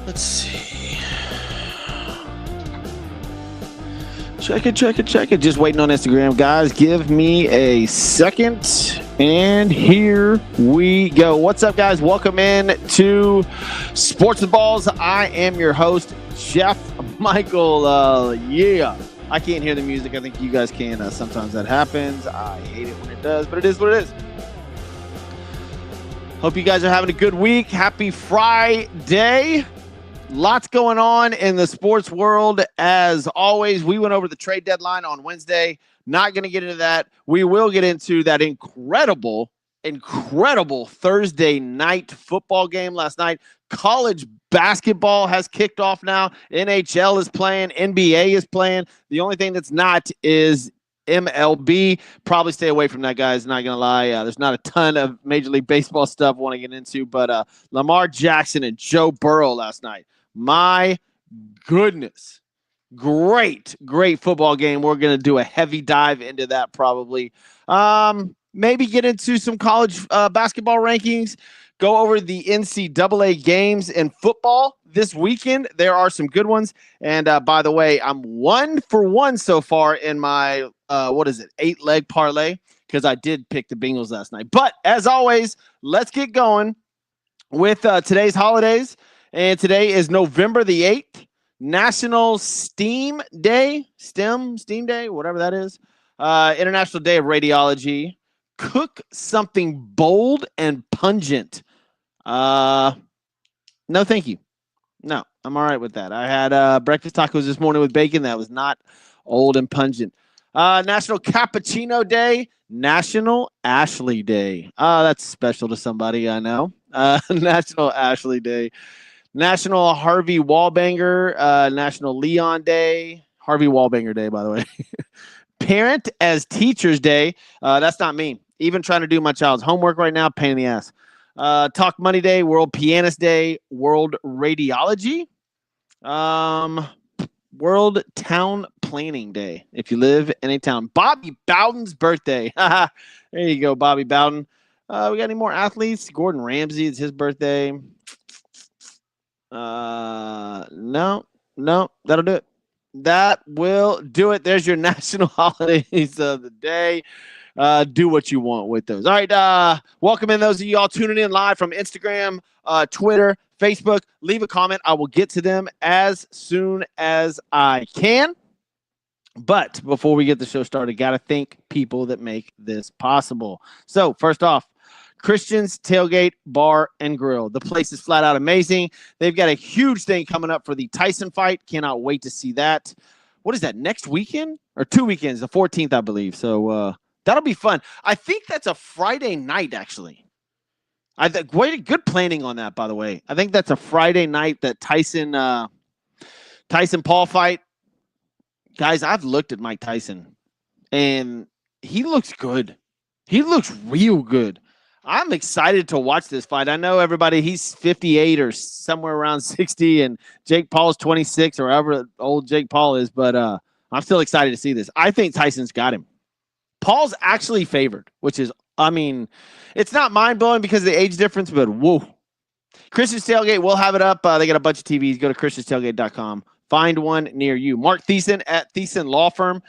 Let's see. Check it. Just waiting on Instagram, guys. Give me a second. And here we go. What's up, guys? Welcome in to Sports with Balls. I am your host, Jeff Michael. Yeah. I can't hear the music. I think you guys can. Sometimes that happens. I hate it when it does, but it is what it is. Hope you guys are having a good week. Happy Friday. Lots going on in the sports world. As always, we went over the trade deadline on Wednesday. Not going to get into that. We will get into that incredible Thursday night football game last night. College basketball has kicked off now. NHL is playing. NBA is playing. The only thing that's not is MLB. Probably stay away from that, guys. Not going to lie. There's not a ton of Major League Baseball stuff I want to get into, but Lamar Jackson and Joe Burrow last night. My goodness. Great football game. We're going to do a heavy dive into that probably. Maybe get into some college basketball rankings. Go over the NCAA games in football this weekend. There are some good ones. And by the way, I'm 1 for 1 so far in my, 8-leg parlay, because I did pick the Bengals last night. But as always, let's get going with today's holidays. And today is November the 8th, National Steam Day, Steam Day, whatever that is. International Day of Radiology. Cook something bold and pungent. No, thank you. No, I'm all right with that. I had breakfast tacos this morning with bacon. That was not old and pungent. National Cappuccino Day. National Ashley Day. That's special to somebody I know. National Ashley Day. National Harvey Wallbanger, National Leon Day, Harvey Wallbanger Day, by the way. Parent as Teachers Day. That's not me. Even trying to do my child's homework right now, pain in the ass. Talk Money Day, World Pianist Day, World Radiology, World Town Planning Day. If you live in a town. Bobby Bowden's birthday. There you go, Bobby Bowden. We got any more athletes? Gordon Ramsay, it's his birthday. No, that'll do it. That will do it. There's your national holidays of the day. Do what you want with those. All right. Welcome in those of you all tuning in live from Instagram, Twitter, Facebook. Leave a comment. I will get to them as soon as I can. But before we get the show started, got to thank people that make this possible. So first off, Christian's Tailgate Bar and Grill. The place is flat out amazing. They've got a huge thing coming up for the Tyson fight. Cannot wait to see that. What is that, next weekend? Or 2 weekends, the 14th, I believe. So that'll be fun. I think that's a Friday night, actually. Good planning on that, by the way. I think that's a Friday night, that Tyson Paul fight. Guys, I've looked at Mike Tyson, and he looks good. He looks real good. I'm excited to watch this fight. I know everybody, he's 58 or somewhere around 60, and Jake Paul's 26 or however old Jake Paul is, but I'm still excited to see this. I think Tyson's got him. Paul's actually favored, which is, it's not mind-blowing because of the age difference, but whoa. Christian's Tailgate, we'll have it up. They got a bunch of TVs. Go to christianstailgate.com. Find one near you. Mark Thiessen at Thiessen Law Firm,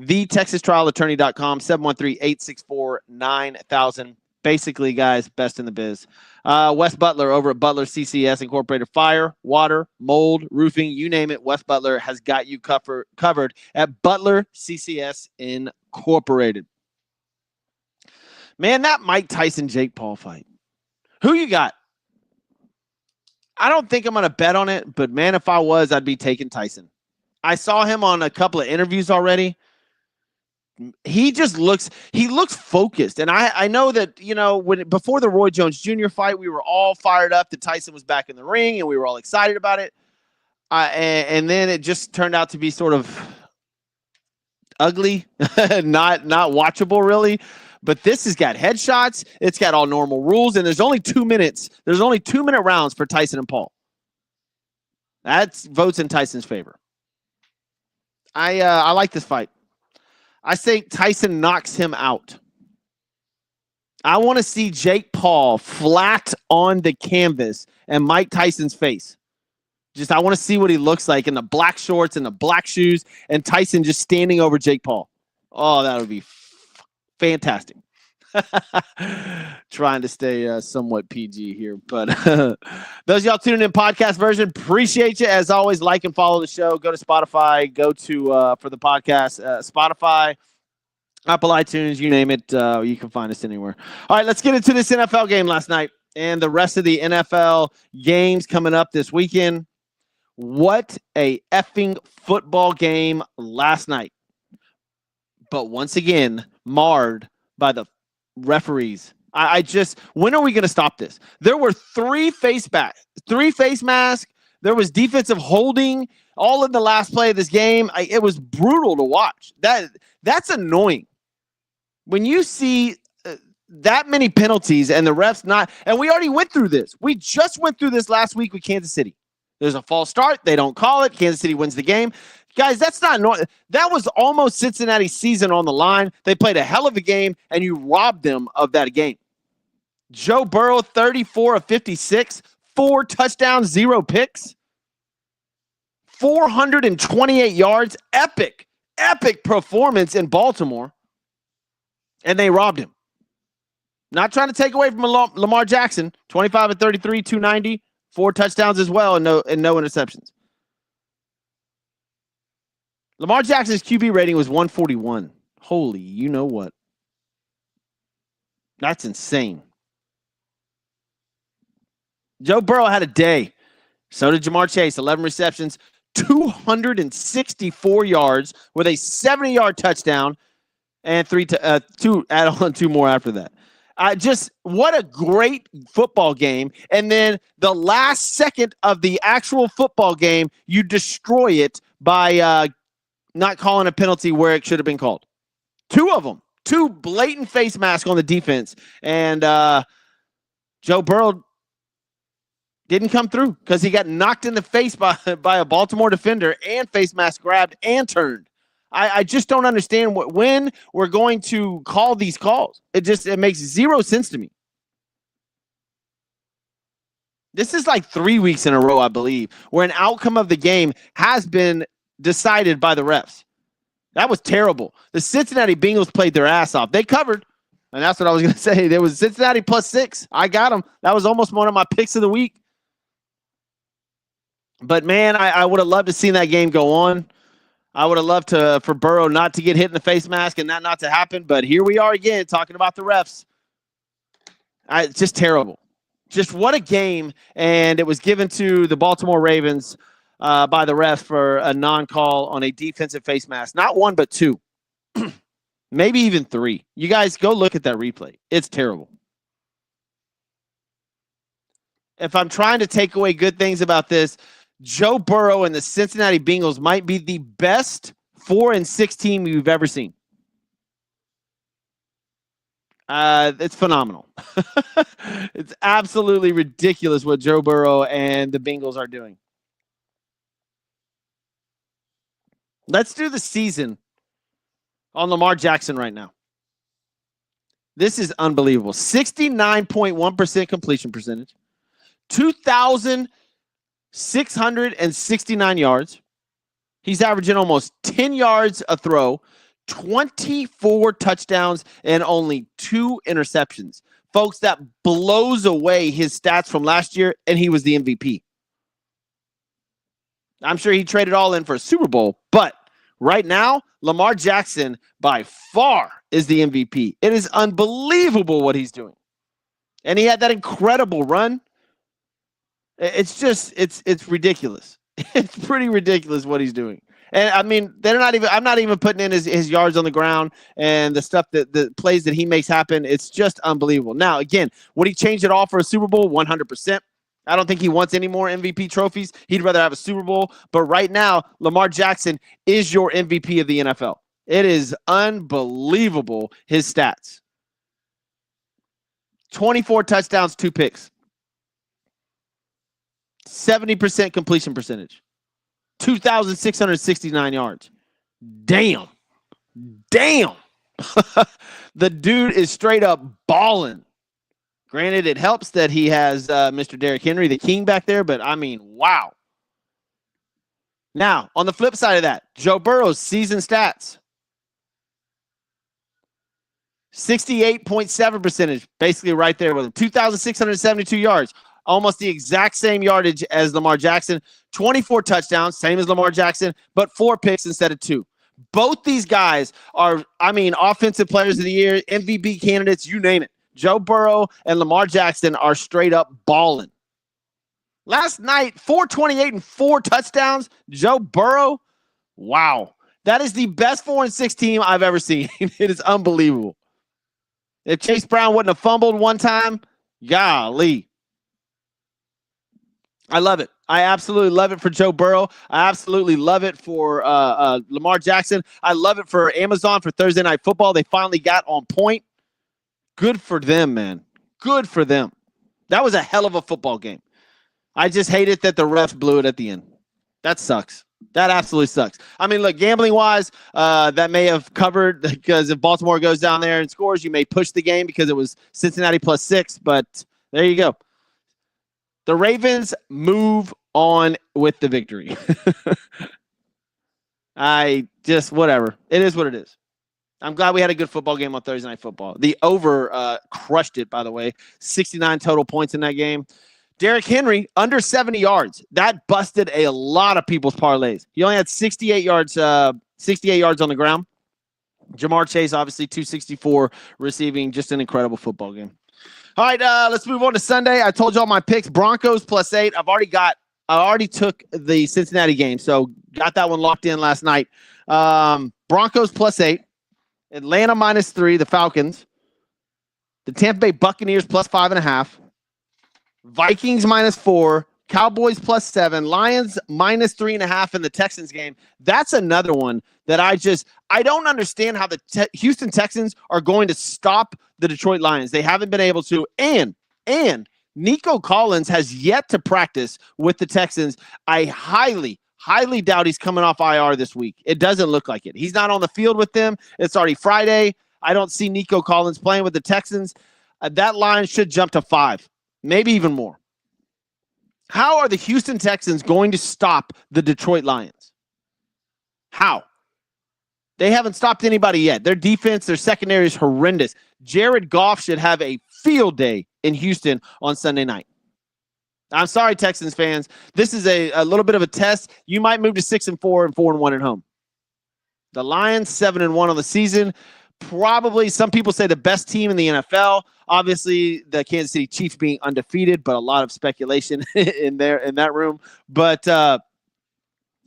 thetexastrialattorney.com, 713-864-9000. Basically, guys, best in the biz. Wes Butler over at Butler CCS Incorporated. Fire, water, mold, roofing, you name it. Wes Butler has got you covered at Butler CCS Incorporated. Man, that Mike Tyson-Jake Paul fight. Who you got? I don't think I'm going to bet on it, but, man, if I was, I'd be taking Tyson. I saw him on a couple of interviews already. He looks focused. And I know that, before the Roy Jones Jr. fight, we were all fired up that Tyson was back in the ring and we were all excited about it. And then it just turned out to be sort of ugly, not watchable really. But this has got headshots. It's got all normal rules. And there's only 2 minutes. There's only 2-minute rounds for Tyson and Paul. That votes in Tyson's favor. I like this fight. I think Tyson knocks him out. I want to see Jake Paul flat on the canvas and Mike Tyson's face. I want to see what he looks like in the black shorts and the black shoes, and Tyson just standing over Jake Paul. Oh, that would be fantastic. Trying to stay somewhat PG here, but those of y'all tuning in podcast version, appreciate you as always. Like and follow the show. Go to Spotify. Go to for the podcast Spotify, Apple iTunes, you name it. You can find us anywhere. All right, let's get into this NFL game last night and the rest of the NFL games coming up this weekend. What a effing football game last night. But once again, marred by the referees. When are we going to stop this? There were three face masks. There was defensive holding all in the last play of this game. It was brutal to watch. That's annoying. When you see that many penalties and the refs not, and we already went through this. We just went through this last week with Kansas City. There's a false start. They don't call it. Kansas City wins the game. Guys, that's not normal. That was almost Cincinnati's season on the line. They played a hell of a game, and you robbed them of that game. Joe Burrow, 34 of 56, 4 touchdowns, 0 picks, 428 yards. Epic performance in Baltimore, and they robbed him. Not trying to take away from Lamar Jackson, 25 of 33, 290, 4 touchdowns as well, and no interceptions. Lamar Jackson's QB rating was 141. Holy, you know what? That's insane. Joe Burrow had a day. So did Jamar Chase, 11 receptions, 264 yards with a 70-yard touchdown, and add on 2 more after that. What a great football game. And then the last second of the actual football game, you destroy it by not calling a penalty where it should have been called. 2 of them. 2 blatant face masks on the defense. And Joe Burrow didn't come through because he got knocked in the face by a Baltimore defender and face mask grabbed and turned. I just don't understand when we're going to call these calls. It makes 0 sense to me. This is like 3 weeks in a row, I believe, where an outcome of the game has been decided by the refs. That was terrible. The Cincinnati Bengals played their ass off. They covered, and that's what I was going to say. There was Cincinnati +6. I got them. That was almost one of my picks of the week. But, man, I would have loved to see that game go on. I would have loved for Burrow not to get hit in the face mask and that not to happen. But here we are again talking about the refs. It's just terrible. Just what a game. And it was given to the Baltimore Ravens by the ref for a non-call on a defensive face mask. Not 1, but 2. Maybe even 3. You guys go look at that replay. It's terrible. If I'm trying to take away good things about this, Joe Burrow and the Cincinnati Bengals might be the best 4-6 team you've ever seen. It's phenomenal. It's absolutely ridiculous what Joe Burrow and the Bengals are doing. Let's do the season on Lamar Jackson right now. This is unbelievable. 69.1% completion percentage. 2,669 yards. He's averaging almost 10 yards a throw, 24 touchdowns, and only 2 interceptions. Folks, that blows away his stats from last year, and he was the MVP. I'm sure he traded all in for a Super Bowl, but right now, Lamar Jackson by far is the MVP. It is unbelievable what he's doing. And he had that incredible run. It's just, it's ridiculous. It's pretty ridiculous what he's doing. And I mean, I'm not even putting in his yards on the ground and the stuff the plays that he makes happen. It's just unbelievable. Now, again, would he change it all for a Super Bowl? 100%. I don't think he wants any more MVP trophies. He'd rather have a Super Bowl. But right now, Lamar Jackson is your MVP of the NFL. It is unbelievable, his stats. 24 touchdowns, 2 picks. 70% completion percentage. 2,669 yards. Damn. The dude is straight up balling. Granted, it helps that he has Mr. Derrick Henry, the king, back there, but I mean, wow. Now, on the flip side of that, Joe Burrow's season stats. 68.7 percentage, basically right there with him. 2,672 yards, almost the exact same yardage as Lamar Jackson. 24 touchdowns, same as Lamar Jackson, but 4 picks instead of 2. Both these guys are, offensive players of the year, MVP candidates, you name it. Joe Burrow and Lamar Jackson are straight up balling. Last night, 428 and 4 touchdowns. Joe Burrow, wow. That is the best 4-6 team I've ever seen. It is unbelievable. If Chase Brown wouldn't have fumbled one time, golly. I love it. I absolutely love it for Joe Burrow. I absolutely love it for Lamar Jackson. I love it for Amazon for Thursday Night Football. They finally got on point. Good for them, man. Good for them. That was a hell of a football game. I just hate it that the refs blew it at the end. That sucks. That absolutely sucks. I mean, look, gambling-wise, that may have covered because if Baltimore goes down there and scores, you may push the game because it was Cincinnati +6, but there you go. The Ravens move on with the victory. Whatever. It is what it is. I'm glad we had a good football game on Thursday Night Football. The over crushed it, by the way. 69 total points in that game. Derrick Henry, under 70 yards. That busted a lot of people's parlays. He only had 68 yards on the ground. Jamar Chase, obviously, 264 receiving. Just an incredible football game. All right, let's move on to Sunday. I told y'all my picks. Broncos +8. I already took the Cincinnati game, so got that one locked in last night. Broncos +8. Atlanta -3, the Falcons. The Tampa Bay Buccaneers +5.5. Vikings -4. Cowboys +7. Lions -3.5 in the Texans game. That's another one that I don't understand how the Houston Texans are going to stop the Detroit Lions. They haven't been able to. And Nico Collins has yet to practice with the Texans. I highly doubt he's coming off IR this week. It doesn't look like it. He's not on the field with them. It's already Friday. I don't see Nico Collins playing with the Texans. That line should jump to 5, maybe even more. How are the Houston Texans going to stop the Detroit Lions? How? They haven't stopped anybody yet. Their defense, their secondary is horrendous. Jared Goff should have a field day in Houston on Sunday night. I'm sorry, Texans fans. This is a little bit of a test. You might move to 6-4 and 4-1 at home. The Lions, 7-1 on the season. Probably, some people say the best team in the NFL. Obviously, the Kansas City Chiefs being undefeated, but a lot of speculation in that room. But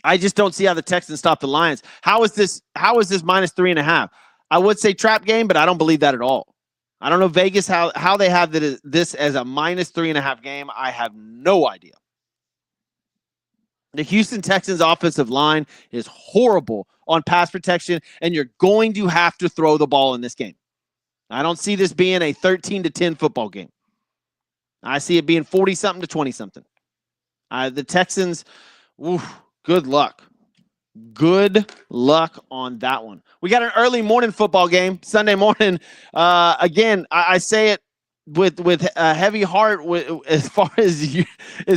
I just don't see how the Texans stop the Lions. How is this -3.5? I would say trap game, but I don't believe that at all. I don't know Vegas how they have this as a -3.5 game. I have no idea. The Houston Texans offensive line is horrible on pass protection, and you're going to have to throw the ball in this game. I don't see this being a 13-10 football game. I see it being 40-something to 20-something. The Texans, good luck. Good luck on that one. We got an early morning football game, Sunday morning. Again, I say it with a heavy heart as far as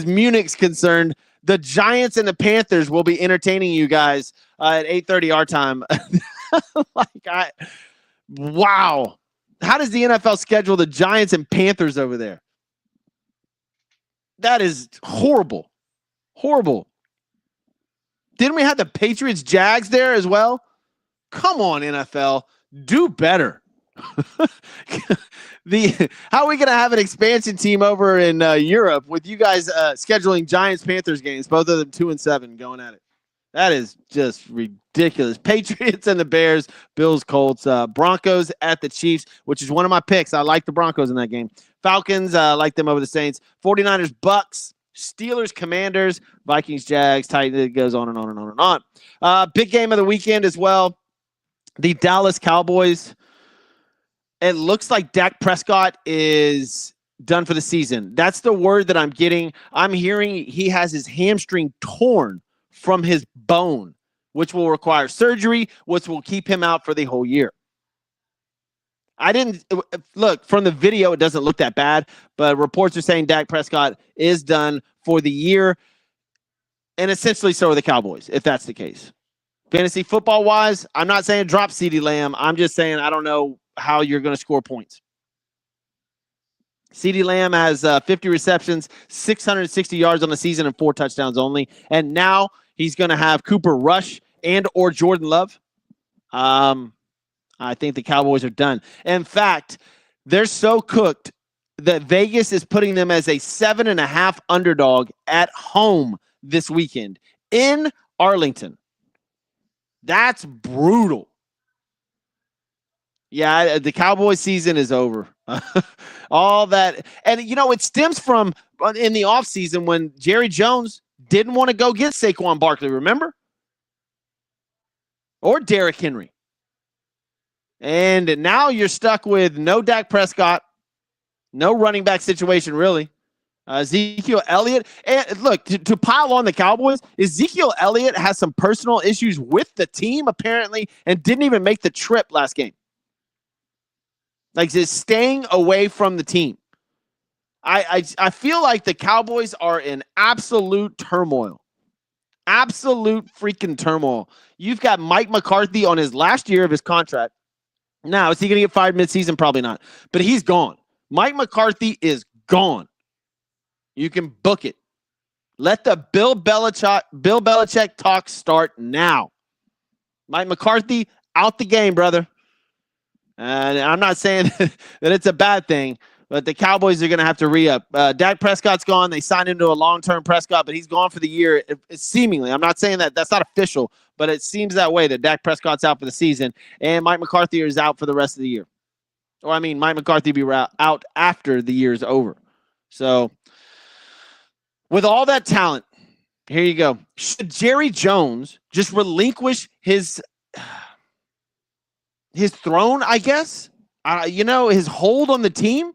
Munich's concerned. The Giants and the Panthers will be entertaining you guys at 8:30 our time. Wow. How does the NFL schedule the Giants and Panthers over there? That is horrible. Horrible. Didn't we have the Patriots Jags there as well? Come on, NFL. Do better. How are we going to have an expansion team over in Europe with you guys scheduling Giants Panthers games, both of them 2-7 going at it? That is just ridiculous. Patriots and the Bears, Bills, Colts, Broncos at the Chiefs, which is one of my picks. I like the Broncos in that game. Falcons, I like them over the Saints. 49ers, Bucks, Steelers, Commanders, Vikings, Jags, Titans. It goes on and on and on and on. Big game of the weekend as well. The Dallas Cowboys. It looks like Dak Prescott is done for the season. That's the word that I'm getting. I'm hearing he has his hamstring torn from his bone, which will require surgery, which will keep him out for the whole year. I didn't look from the video. It doesn't look that bad, but reports are saying Dak Prescott is done for the year. And essentially so are the Cowboys, if that's the case. Fantasy football-wise, I'm not saying drop CeeDee Lamb. I'm just saying I don't know how you're going to score points. CeeDee Lamb has 50 receptions, 660 yards on the season, and 4 touchdowns only. And now he's going to have Cooper Rush and or Jordan Love. I think the Cowboys are done. In fact, they're so cooked that Vegas is putting them as a 7.5 underdog at home this weekend in Arlington. That's brutal. Yeah, the Cowboys season is over. All that. And, it stems from in the offseason when Jerry Jones didn't want to go get Saquon Barkley, remember? Or Derrick Henry. And now you're stuck with no Dak Prescott, no running back situation, really. Ezekiel Elliott. And look, to pile on the Cowboys, Ezekiel Elliott has some personal issues with the team, apparently, and didn't even make the trip last game. Like, just staying away from the team. I feel like the Cowboys are in absolute turmoil. Absolute freaking turmoil. You've got Mike McCarthy on his last year of his contract. Now, is he going to get fired midseason? Probably not. But he's gone. Mike McCarthy is gone. You can book it. Let the Bill Belichick talk start now. Mike McCarthy, out the game, brother. And I'm not saying that it's a bad thing, but the Cowboys are going to have to re-up. Dak Prescott's gone. They signed him to a long-term Prescott, but he's gone for the year. Seemingly, I'm not saying that. That's not official, but it seems that way, that Dak Prescott's out for the season, and Mike McCarthy is out for the rest of the year. Or, Mike McCarthy be out after the year's over. So, with all that talent, here you go. Should Jerry Jones just relinquish his throne, I guess? His hold on the team?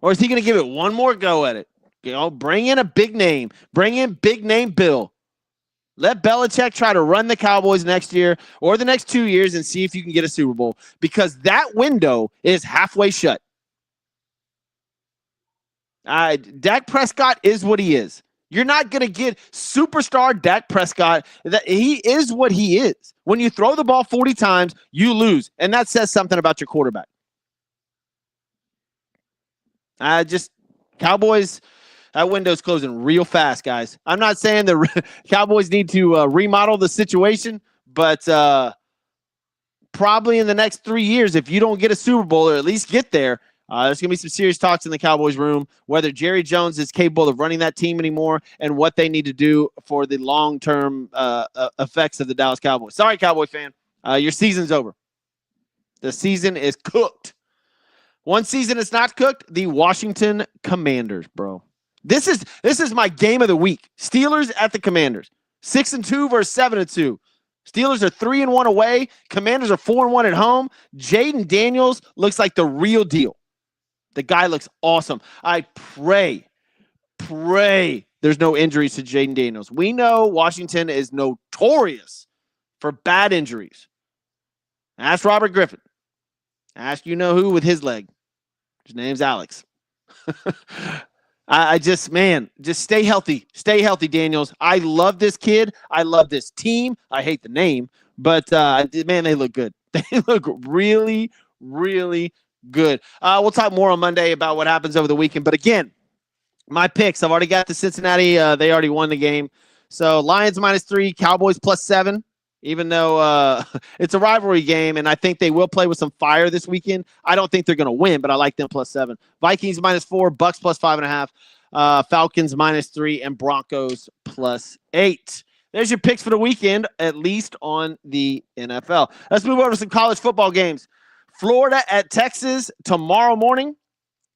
Or is he going to give it one more go at it? Bring in a big name. Bring in big name Bill. Let Belichick try to run the Cowboys next year or the next 2 years and see if you can get a Super Bowl, because that window is halfway shut. Dak Prescott is what he is. You're not going to get superstar Dak Prescott. He is what he is. When you throw the ball 40 times, you lose. And that says something about your quarterback. Cowboys, that window's closing real fast, guys. I'm not saying the Cowboys need to remodel the situation, but probably in the next 3 years, if you don't get a Super Bowl or at least get there, there's going to be some serious talks in the Cowboys room, whether Jerry Jones is capable of running that team anymore and what they need to do for the long-term effects of the Dallas Cowboys. Sorry, Cowboy fan. Your season's over. The season is cooked. One season it's not cooked, the Washington Commanders, bro. This is my game of the week. Steelers at the Commanders. 6-2 versus 7-2. Steelers are 3-1 away. Commanders are 4-1 at home. Jaden Daniels looks like the real deal. The guy looks awesome. I pray there's no injuries to Jaden Daniels. We know Washington is notorious for bad injuries. Ask Robert Griffin. Ask who with his leg. His name's Alex. Just stay healthy. Stay healthy, Daniels. I love this kid. I love this team. I hate the name, but man, they look good. They look really, really good. We'll talk more on Monday about what happens over the weekend. But again, my picks, I've already got the Cincinnati. They already won the game. So Lions -3, Cowboys +7. Even though it's a rivalry game, and I think they will play with some fire this weekend. I don't think they're going to win, but I like them +7. Vikings -4, Bucks +5.5, Falcons -3, and Broncos +8. There's your picks for the weekend, at least on the NFL. Let's move over to some college football games. Florida at Texas tomorrow morning.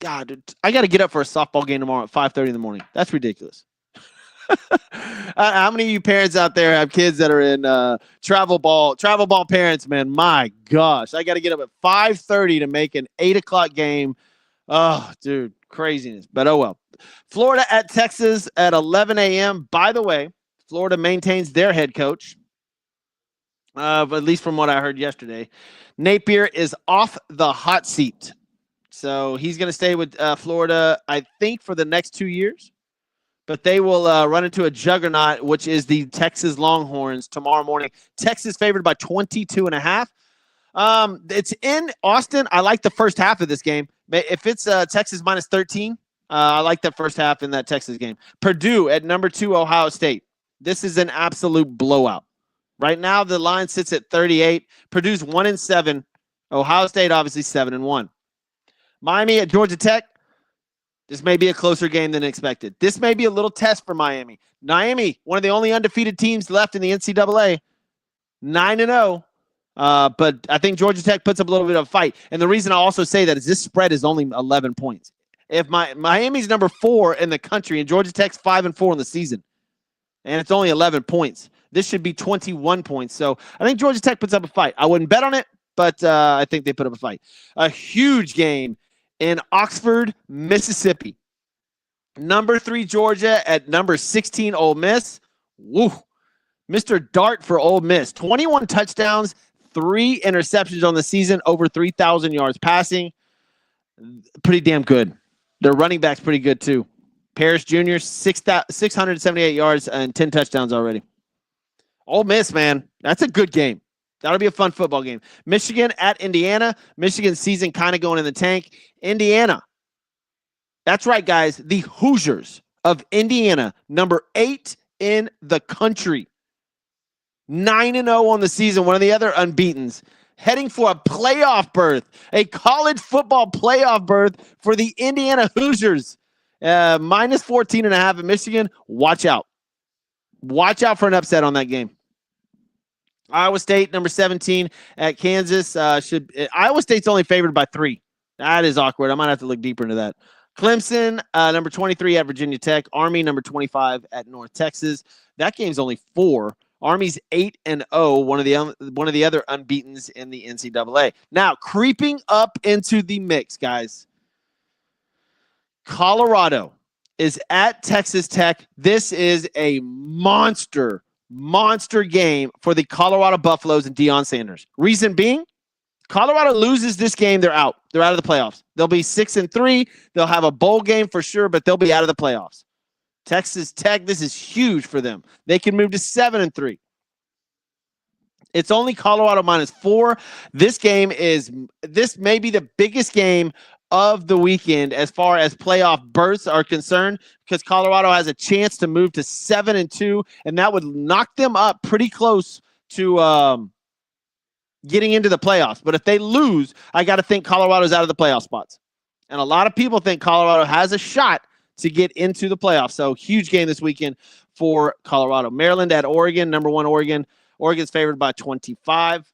God, dude, I got to get up for a softball game tomorrow at 5:30 in the morning. That's ridiculous. How many of you parents out there have kids that are in travel ball parents, man? My gosh, I got to get up at 5:30 to make an 8 o'clock game. Oh, dude, craziness. But oh well. Florida at Texas at 11 a.m. By the way, Florida maintains their head coach, at least from what I heard yesterday. Napier is off the hot seat. So he's going to stay with Florida, I think, for the next 2 years. but they will run into a juggernaut, which is the Texas Longhorns tomorrow morning. Texas favored by 22.5. It's in Austin. I like the first half of this game. If it's Texas minus 13, I like that first half in that Texas game. Purdue at number 2, Ohio State. This is an absolute blowout. Right now, the line sits at 38. Purdue's 1-7. Ohio State, obviously, 7-1. Miami at Georgia Tech. This may be a closer game than expected. This may be a little test for Miami. Miami, one of the only undefeated teams left in the NCAA, 9-0. But I think Georgia Tech puts up a little bit of a fight. And the reason I also say that is this spread is only 11 points. If Miami's number 4 in the country and Georgia Tech's 5-4 in the season, and it's only 11 points, this should be 21 points. So I think Georgia Tech puts up a fight. I wouldn't bet on it, but I think they put up a fight. A huge game in Oxford, Mississippi. Number 3 Georgia at number 16 Ole Miss. Woo. Mr. Dart for Ole Miss. 21 touchdowns, 3 interceptions on the season, over 3,000 yards passing. Pretty damn good. Their running back's pretty good too. Parrish Jr., 678 yards and 10 touchdowns already. Ole Miss, man, that's a good game. That'll be a fun football game. Michigan at Indiana. Michigan's season kind of going in the tank. Indiana. That's right, guys. The Hoosiers of Indiana, number 8 in the country. 9-0 on the season, one of the other unbeatens. Heading for a playoff berth, a college football playoff berth for the Indiana Hoosiers. Minus 14.5 at Michigan. Watch out. Watch out for an upset on that game. Iowa State, number 17 at Kansas. Iowa State's only favored by 3. That is awkward. I might have to look deeper into that. Clemson, number 23 at Virginia Tech. Army, number 25 at North Texas. That game's only 4. Army's 8-0, one of the other unbeatens in the NCAA. Now, creeping up into the mix, guys. Colorado is at Texas Tech. This is a monster game for the Colorado Buffaloes and Deion Sanders. Reason being, Colorado loses this game, they're out. They're out of the playoffs. They'll be 6-3. They'll have a bowl game for sure, but they'll be out of the playoffs. Texas Tech, this is huge for them. They can move to 7-3. It's only Colorado minus 4. This may be the biggest game of the weekend as far as playoff berths are concerned, because Colorado has a chance to move to 7-2, and that would knock them up pretty close to getting into the playoffs. But if they lose, I got to think Colorado's out of the playoff spots. And a lot of people think Colorado has a shot to get into the playoffs. So huge game this weekend for Colorado. Maryland at Oregon, number 1 Oregon. Oregon's favored by 25.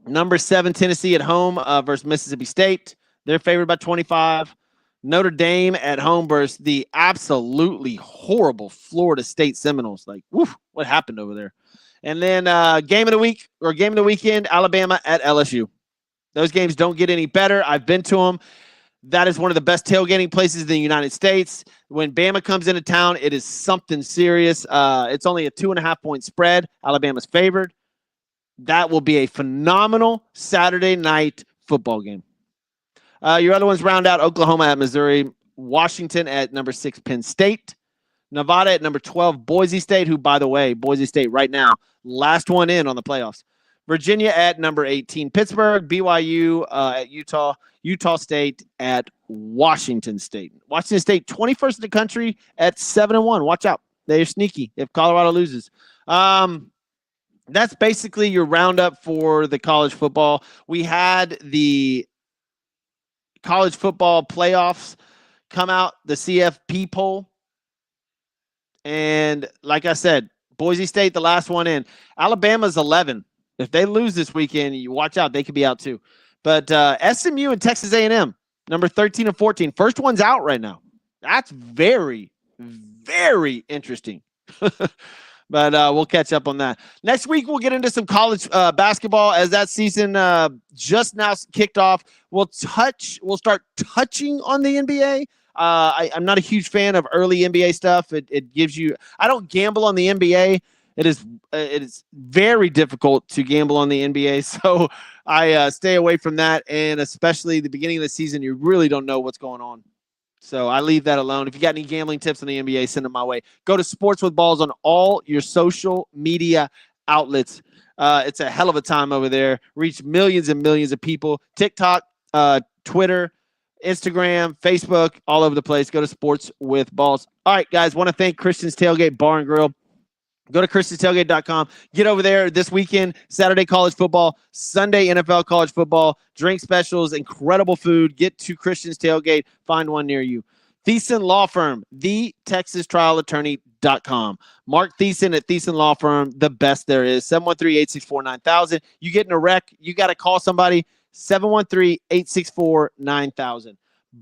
Number 7 Tennessee at home versus Mississippi State. They're favored by 25. Notre Dame at home versus the absolutely horrible Florida State Seminoles. Like, woof, what happened over there? And then game of the week or game of the weekend, Alabama at LSU. Those games don't get any better. I've been to them. That is one of the best tailgating places in the United States. When Bama comes into town, it is something serious. It's only a 2.5-point spread. Alabama's favored. That will be a phenomenal Saturday night football game. Your other ones round out Oklahoma at Missouri, Washington at number 6 Penn State, Nevada at number 12 Boise State, who, by the way, Boise State right now, last one in on the playoffs. Virginia at number 18 Pittsburgh, BYU at Utah State at Washington State. Washington State, 21st in the country at 7-1. Watch out. They're sneaky if Colorado loses. That's basically your roundup for the college football. We had the college football playoffs come out, the CFP poll. And like I said, Boise State, the last one in. Alabama's 11. If they lose this weekend, you watch out. They could be out too. But SMU and Texas A&M, number 13 and 14. First one's out right now. That's very, very interesting. But we'll catch up on that. Next week, we'll get into some college basketball as that season just now kicked off. We'll start touching on the NBA. I'm not a huge fan of early NBA stuff. It gives you – I don't gamble on the NBA. It is very difficult to gamble on the NBA, so I stay away from that, and especially the beginning of the season, you really don't know what's going on. So I leave that alone. If you got any gambling tips on the NBA, send them my way. Go to Sports with Balls on all your social media outlets. It's a hell of a time over there. Reach millions and millions of people. TikTok, Twitter, Instagram, Facebook, all over the place. Go to Sports with Balls. All right, guys, want to thank Christian's Tailgate Bar and Grill. Go to christianstailgate.com. Get over there this weekend. Saturday college football, Sunday NFL college football, drink specials, incredible food. Get to Christian's Tailgate. Find one near you. Thiessen Law Firm, thetexastrialattorney.com. Mark Thiessen at Thiessen Law Firm, the best there is. 713-864-9000. You get in a wreck, you got to call somebody. 713-864-9000.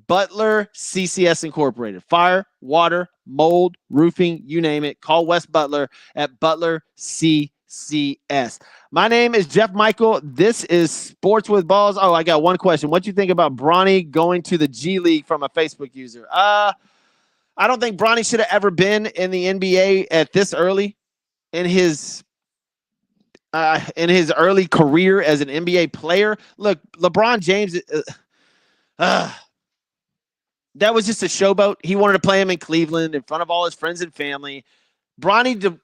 Butler CCS Incorporated. Fire, water, mold, roofing, you name it. Call Wes Butler at Butler CCS. My name is Jeff Michael. This is Sports with Balls. Oh, I got one question. What do you think about Bronny going to the G League from a Facebook user? I don't think Bronny should have ever been in the NBA at this early in his early career as an NBA player. Look, LeBron James, that was just a showboat. He wanted to play him in Cleveland in front of all his friends and family. Bronny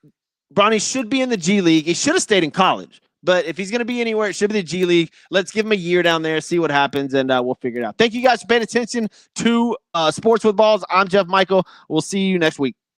should be in the G League. He should have stayed in college. But if he's going to be anywhere, it should be the G League. Let's give him a year down there, see what happens, and we'll figure it out. Thank you guys for paying attention to Sports with Balls. I'm Jeff Michael. We'll see you next week.